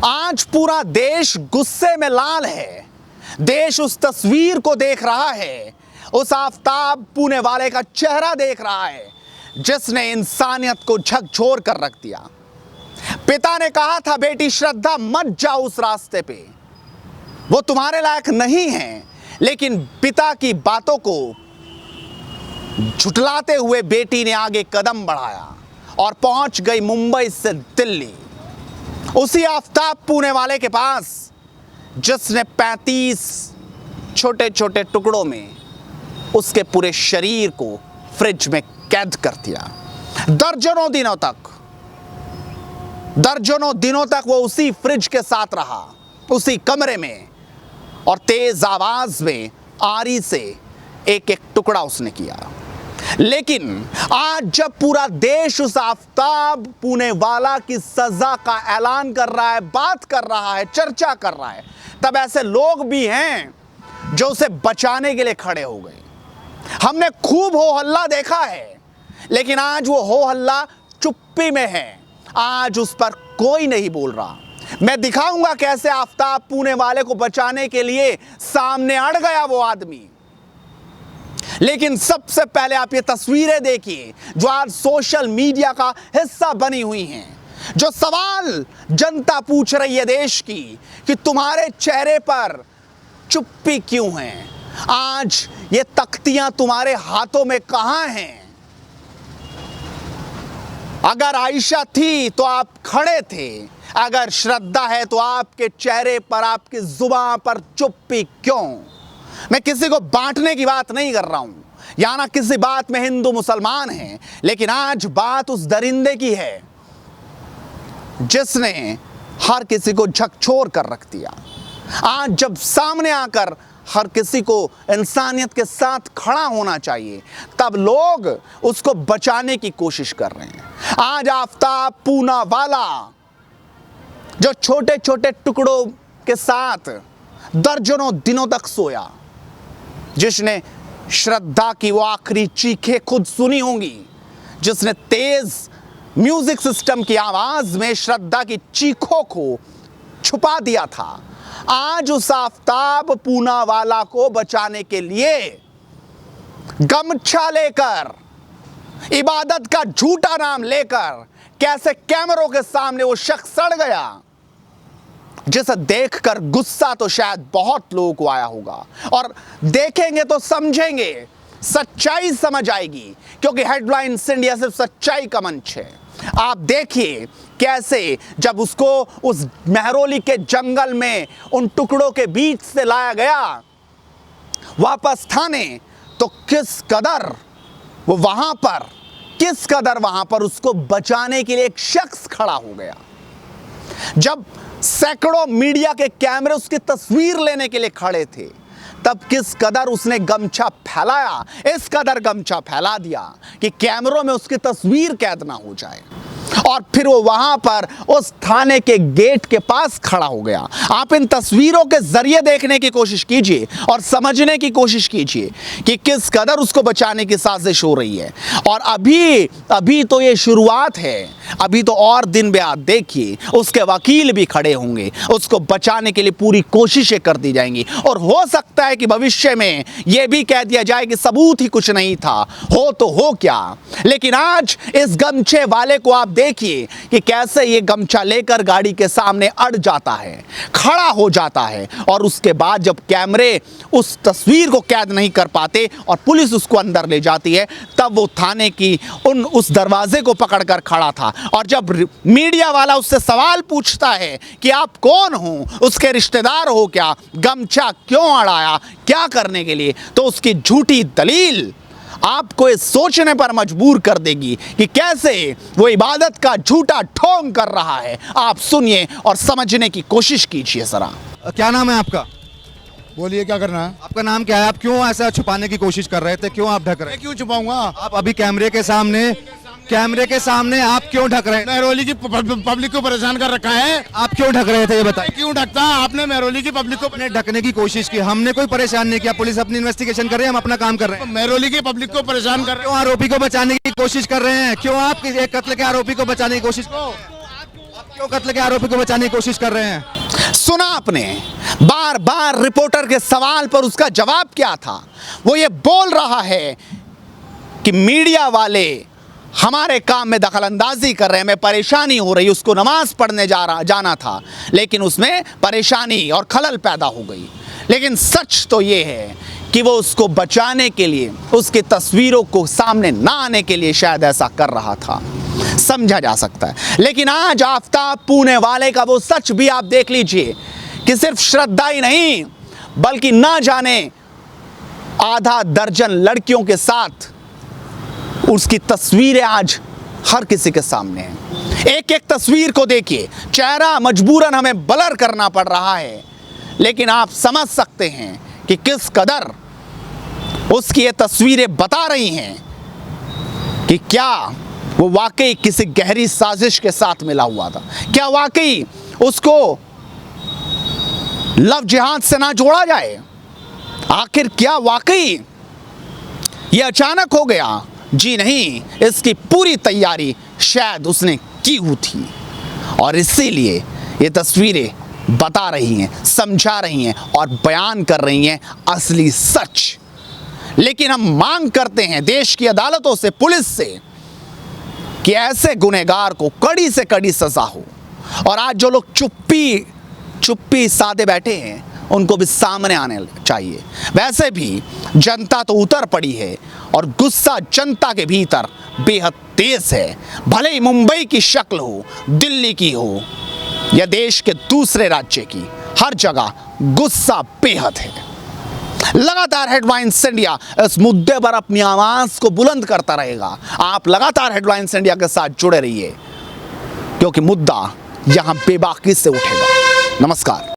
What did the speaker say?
आज पूरा देश गुस्से में लाल है। देश उस तस्वीर को देख रहा है, उस आफताब पूने वाले का चेहरा देख रहा है जिसने इंसानियत को झकझोर कर रख दिया। पिता ने कहा था, बेटी श्रद्धा मत जाओ उस रास्ते पे, वो तुम्हारे लायक नहीं है। लेकिन पिता की बातों को झुठलाते हुए बेटी ने आगे कदम बढ़ाया और पहुंच गई मुंबई से दिल्ली, उसी आफताब पूने वाले के पास जिसने 35 छोटे छोटे टुकड़ों में उसके पूरे शरीर को फ्रिज में कैद कर दिया। दर्जनों दिनों तक वो उसी फ्रिज के साथ रहा, उसी कमरे में, और तेज आवाज में आरी से एक एक टुकड़ा उसने किया। लेकिन आज जब पूरा देश उस आफताब पूने वाला की सजा का ऐलान कर रहा है, बात कर रहा है, चर्चा कर रहा है, तब ऐसे लोग भी हैं जो उसे बचाने के लिए खड़े हो गए। हमने खूब हो हल्ला देखा है, लेकिन आज वो हो हल्ला चुप्पी में है। आज उस पर कोई नहीं बोल रहा। मैं दिखाऊंगा कैसे आफताब पूने वाले को बचाने के लिए सामने अड़ गया वो आदमी। लेकिन सबसे पहले आप ये तस्वीरें देखिए जो आज सोशल मीडिया का हिस्सा बनी हुई हैं। जो सवाल जनता पूछ रही है देश की कि तुम्हारे चेहरे पर चुप्पी क्यों है? आज ये तख्तियां तुम्हारे हाथों में कहां हैं? अगर आयशा थी तो आप खड़े थे, अगर श्रद्धा है तो आपके चेहरे पर, आपकी जुबान पर चुप्पी क्यों? मैं किसी को बांटने की बात नहीं कर रहा हूं, या ना किसी बात में हिंदू मुसलमान हैं, लेकिन आज बात उस दरिंदे की है जिसने हर किसी को झकझोर कर रख दिया। आज जब सामने आकर हर किसी को इंसानियत के साथ खड़ा होना चाहिए, तब लोग उसको बचाने की कोशिश कर रहे हैं। आज आफताब पूना वाला जो छोटे छोटे टुकड़ों के साथ दर्जनों दिनों तक सोया, जिसने श्रद्धा की वो आखिरी चीखें खुद सुनी होंगी, जिसने तेज म्यूजिक सिस्टम की आवाज में श्रद्धा की चीखों को छुपा दिया था, आज उस आफताब पूना वाला को बचाने के लिए गमछा लेकर, इबादत का झूठा नाम लेकर कैसे कैमरों के सामने वो शख्स सड़ गया, जिसे देखकर गुस्सा तो शायद बहुत लोगों को आया होगा, और देखेंगे तो समझेंगे, सच्चाई समझ आएगी, क्योंकि हेडलाइंस इंडिया सिर्फ सच्चाई का मंच है। आप देखिए कैसे जब उसको उस मेहरौली के जंगल में उन टुकड़ों के बीच से लाया गया वापस थाने, तो किस कदर वहां पर उसको बचाने के लिए एक शख्स खड़ा हो गया। जब सैकड़ों मीडिया के कैमरे उसकी तस्वीर लेने के लिए खड़े थे, तब किस कदर उसने गमछा फैलाया, इस कदर गमछा फैला दिया कि कैमरों में उसकी तस्वीर कैद ना हो जाए, और फिर वो वहां पर उस थाने के गेट के पास खड़ा हो गया। आप इन तस्वीरों के जरिए देखने की कोशिश कीजिए और समझने की कोशिश कीजिए कि किस कदर उसको बचाने की साजिश हो रही है। और अभी तो ये शुरुआत है, अभी तो और दिन ब्याद देखिए, उसके वकील भी खड़े होंगे, उसको बचाने के लिए पूरी कोशिशें कर दी जाएंगी, और हो सकता है कि भविष्य में यह भी कह दिया जाए कि सबूत ही कुछ नहीं था, हो तो हो क्या। लेकिन आज इस गमछे वाले को आप देखिए कि कैसे ये गमछा लेकर गाड़ी के सामने अड़ जाता है, खड़ा हो जाता है, और उसके बाद जब कैमरे उस तस्वीर को कैद नहीं कर पाते और पुलिस उसको अंदर ले जाती है, तब वो थाने की उस दरवाजे को पकड़कर खड़ा था। और जब मीडिया वाला उससे सवाल पूछता है कि आप कौन हो, उसके रिश्तेदार हो क्या, गमछा क्यों अड़ाया, क्या करने के लिए, तो उसकी झूठी दलील आपको ये सोचने पर मजबूर कर देगी कि कैसे वो इबादत का झूठा ढोंग कर रहा है। आप सुनिए और समझने की कोशिश कीजिए जरा। क्या नाम है आपका? बोलिए, क्या करना है? आपका नाम क्या है? आप क्यों ऐसा छुपाने की कोशिश कर रहे थे? क्यों आप ढक रहे मैं हैं? क्यों छुपाऊंगा? आप अभी कैमरे के सामने आप क्यों ढक रहे हैं? मेहरौली की पब्लिक को परेशान कर रखा है। आप क्यों ढक रहे थे ये बताइए। क्यों ढकता? आपने मेहरौली की पब्लिक को आपने ढकने की कोशिश की, हमने कोई परेशान नहीं किया। पुलिस अपनी इन्वेस्टिगेशन कर रही है, हम अपना काम कर रहे हैं। मेहरौली की पब्लिक को परेशान कर रहे क्यों आरोपी को बचाने की कोशिश कर रहे हैं? क्यों आप एक कत्ल के आरोपी को बचाने की कोशिश क्यों कत्ल के आरोपी को बचाने की कोशिश कर रहे हैं? सुना आपने, बार बार रिपोर्टर के सवाल पर उसका जवाब क्या था? वो ये बोल रहा है कि मीडिया वाले हमारे काम में दखलंदाजी कर रहे हैं, हमें परेशानी हो रही, उसको नमाज पढ़ने जाना था लेकिन उसमें परेशानी और खलल पैदा हो गई। लेकिन सच तो ये है कि वो उसको बचाने के लिए, उसकी तस्वीरों को सामने ना आने के लिए शायद ऐसा कर रहा था, समझा जा सकता है। लेकिन आज आफताब पुणे वाले का वो सच भी आप देख लीजिए कि सिर्फ श्रद्धा ही नहीं बल्कि ना जाने आधा दर्जन लड़कियों के साथ उसकी तस्वीरें आज हर किसी के सामने हैं। एक एक तस्वीर को देखिए, चेहरा मजबूरन हमें ब्लर करना पड़ रहा है, लेकिन आप समझ सकते हैं कि किस कदर उसकी ये तस्वीरें बता रही हैं कि क्या वो वाकई किसी गहरी साजिश के साथ मिला हुआ था, क्या वाकई उसको लव जिहाद से ना जोड़ा जाए, आखिर क्या वाकई ये अचानक हो गया? जी नहीं, इसकी पूरी तैयारी शायद उसने की हुई थी और इसीलिए ये तस्वीरें बता रही हैं, समझा रही हैं और बयान कर रही हैं असली सच। लेकिन हम मांग करते हैं देश की अदालतों से, पुलिस से कि ऐसे गुनहगार को कड़ी से कड़ी सजा हो। और आज जो लोग चुप्पी साधे बैठे हैं उनको भी सामने आने चाहिए। वैसे भी जनता तो उतर पड़ी है और गुस्सा जनता के भीतर बेहद तेज है। भले ही मुंबई की शक्ल हो, दिल्ली की हो या देश के दूसरे राज्य की, हर जगह गुस्सा बेहद है। लगातार हेडलाइंस इंडिया इस मुद्दे पर अपनी आवाज को बुलंद करता रहेगा। आप लगातार हेडलाइंस इंडिया के साथ जुड़े रहिए क्योंकि मुद्दा यहां बेबाकी से उठेगा। नमस्कार।